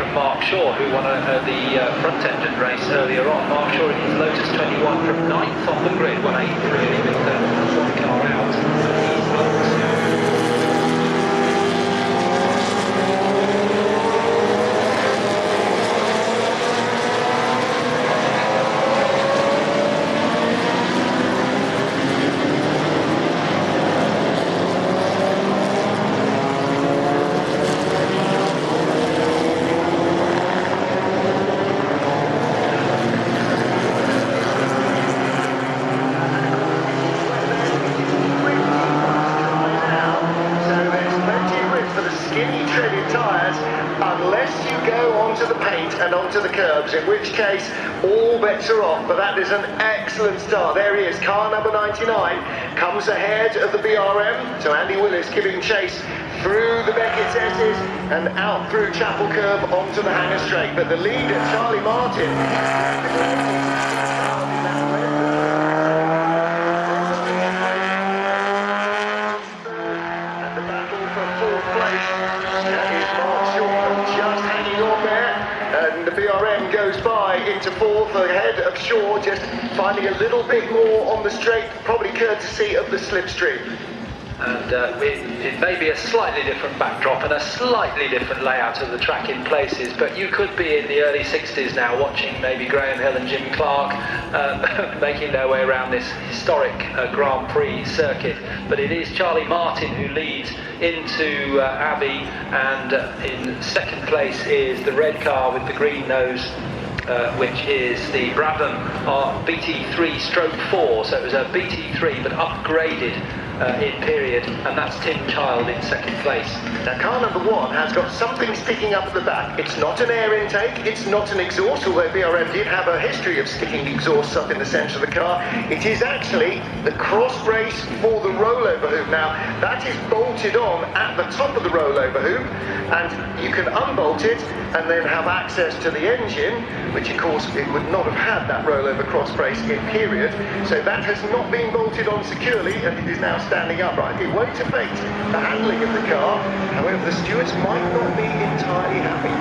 from Mark Shaw, who won the front engine race earlier on. Mark Shaw in his Lotus 21 from 9th on the grid, 1/8 really, with one car out. He's blocked. Onto the curbs, in which case all bets are off. But that is an excellent start. There he is, car number 99 comes ahead of the BRM, so Andy Willis giving chase through the Beckett's S's and out through Chapel Curve onto the Hanger Straight. But the leader, Charlie Martin, and the battle for fourth place is Mark Shaw just hanging on there. And the BRM goes by into fourth ahead of Shaw, just finding a little bit more on the straight, probably courtesy of the slipstream. And it may be a slightly different backdrop and a slightly different layout of the track in places, but you could be in the early 60s now watching maybe Graham Hill and Jim Clark making their way around this historic Grand Prix circuit. But it is Charlie Martin who leads into Abbey, and in second place is the red car with the green nose, which is the Brabham BT3/4, so it was a BT3 but upgraded in period, and that's Tim Child in second place. Now car number 1 has got something sticking up at the back. It's not an air intake, it's not an exhaust, although BRM did have a history of sticking exhausts up in the centre of the car. It is actually the cross brace for the rollover hoop. Now that is bolted on at the top of the rollover hoop, and you can unbolt it and then have access to the engine, which of course it would not have had that rollover cross brace in period. So that has not been bolted on securely, and it is now standing upright. It won't affect the handling of the car. However, the stewards might not be entirely happy.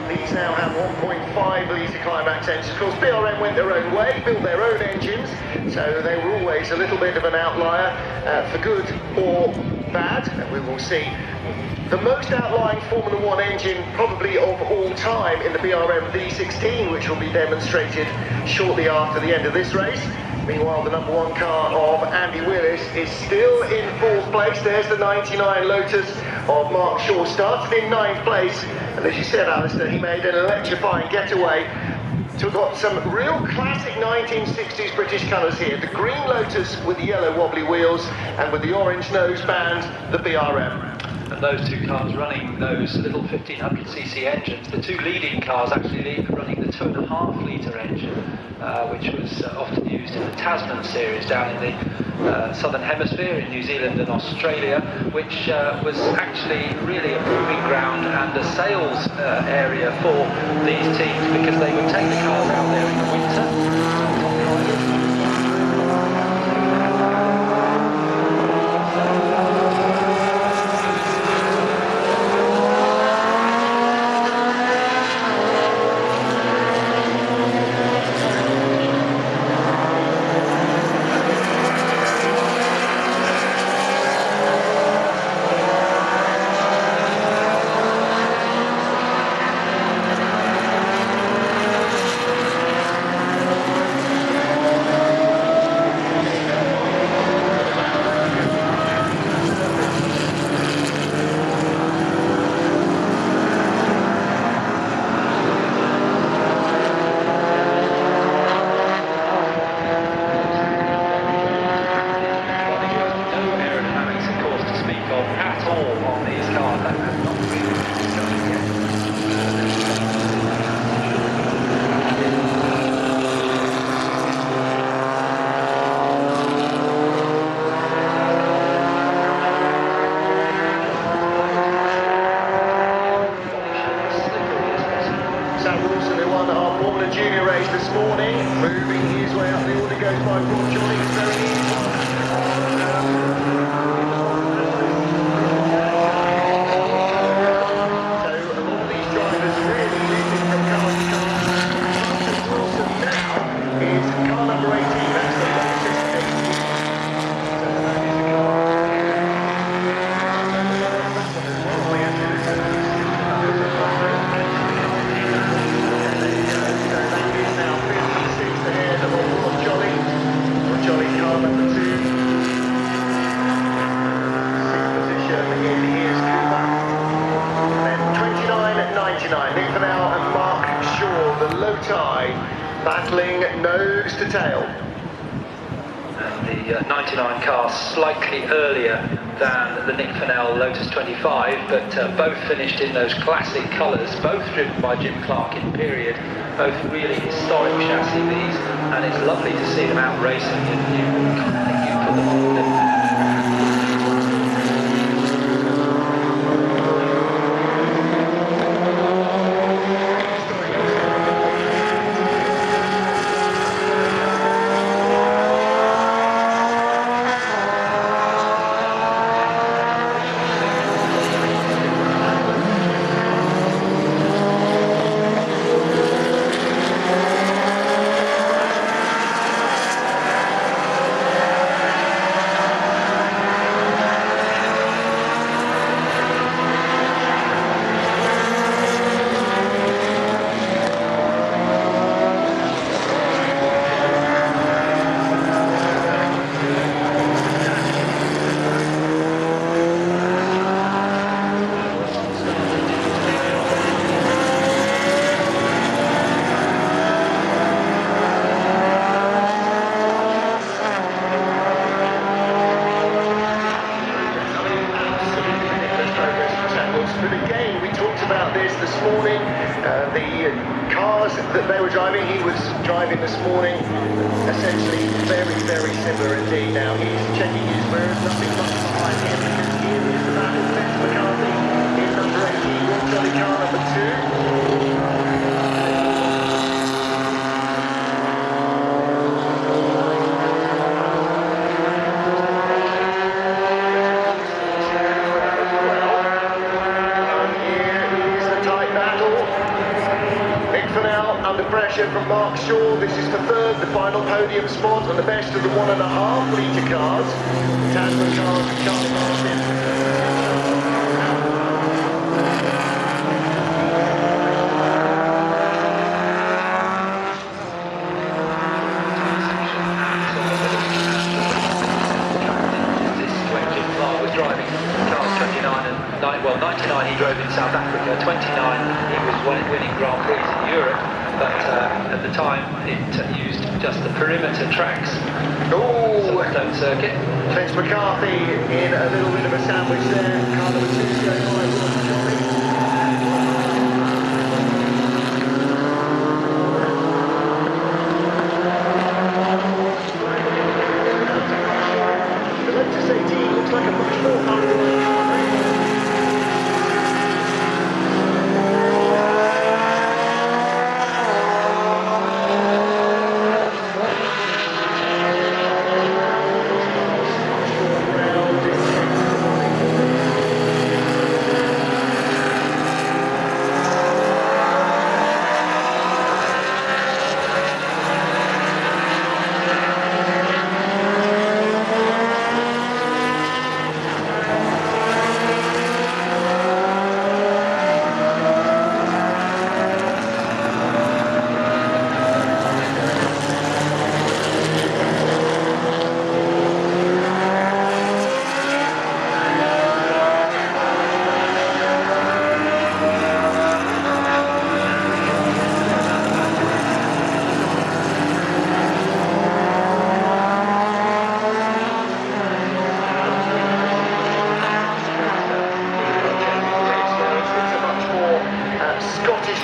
These now have 1.5 litre climax engines. Of course, BRM went their own way, built their own engines, so they were always a little bit of an outlier, for good or bad, and we will see. The most outlying Formula 1 engine probably of all time in the BRM V16, which will be demonstrated shortly after the end of this race. Meanwhile, the number 1 car of Andy Willis is still in 4th place. There's the 99 Lotus of Mark Shaw, started in 9th place, and as you said, Alistair, he made an electrifying getaway. So we've got some real classic 1960s British colours here. The green Lotus with the yellow wobbly wheels, and with the orange noseband, the BRM. And those two cars running those little 1500cc engines, the two leading cars actually running the 2.5 litre engine, which was often used in the Tasman series down in the southern hemisphere in New Zealand and Australia, which was actually really a proving ground and a sales area for these teams, because they would take the cars out there in the winter. won our Formula Junior race this morning. Moving his way up the order goes by Rob Johnny. Very So a lot of these drivers really leading from car to car. Wilson now is car number 18. That's the fastest 18. So that is a car. Nick Vanel and Mark Shaw, the low tide, battling nose to tail. And the 99 car slightly earlier than the Nick Vanel Lotus 25, but both finished in those classic colours, both driven by Jim Clark in period, both really historic chassis these, and it's lovely to see them out racing. You put them on the this morning. The cars that they were driving, he was driving this morning, essentially very, very similar indeed. Now he's checking his mirrors, nothing much behind him, because here is the battle. Vince McCarthy in number 18, Rob Johnny car number 2. Under pressure from Mark Shaw. This is the third, the final podium spot, and the best of the 1.5 litre cars. Tasman cars and Charlie Martin. Driving cars 29 and 99 he drove in South Africa, 29 he was winning Grand Prix in Europe, but at the time it used just the perimeter tracks. Silverstone circuit. Vince McCarthy in a little bit of a sandwich there. Car number 2 going by Rob Johnny. The Lotus 18 looks like a much more powerful car.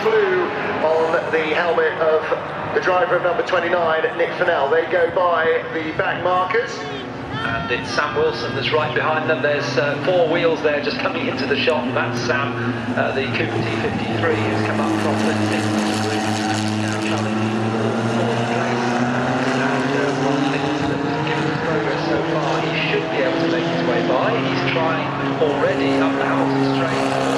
Blue on the helmet of the driver of number 29, Nick Vanel. They go by the back markers. And it's Sam Wilson that's right behind them. There's 4 wheels there just coming into the shot. That's Sam, the Cooper T53, who's come up from the now challenging for fourth place. And while given his progress so far, he should be able to make his way by. He's trying already up the Hamilton straight.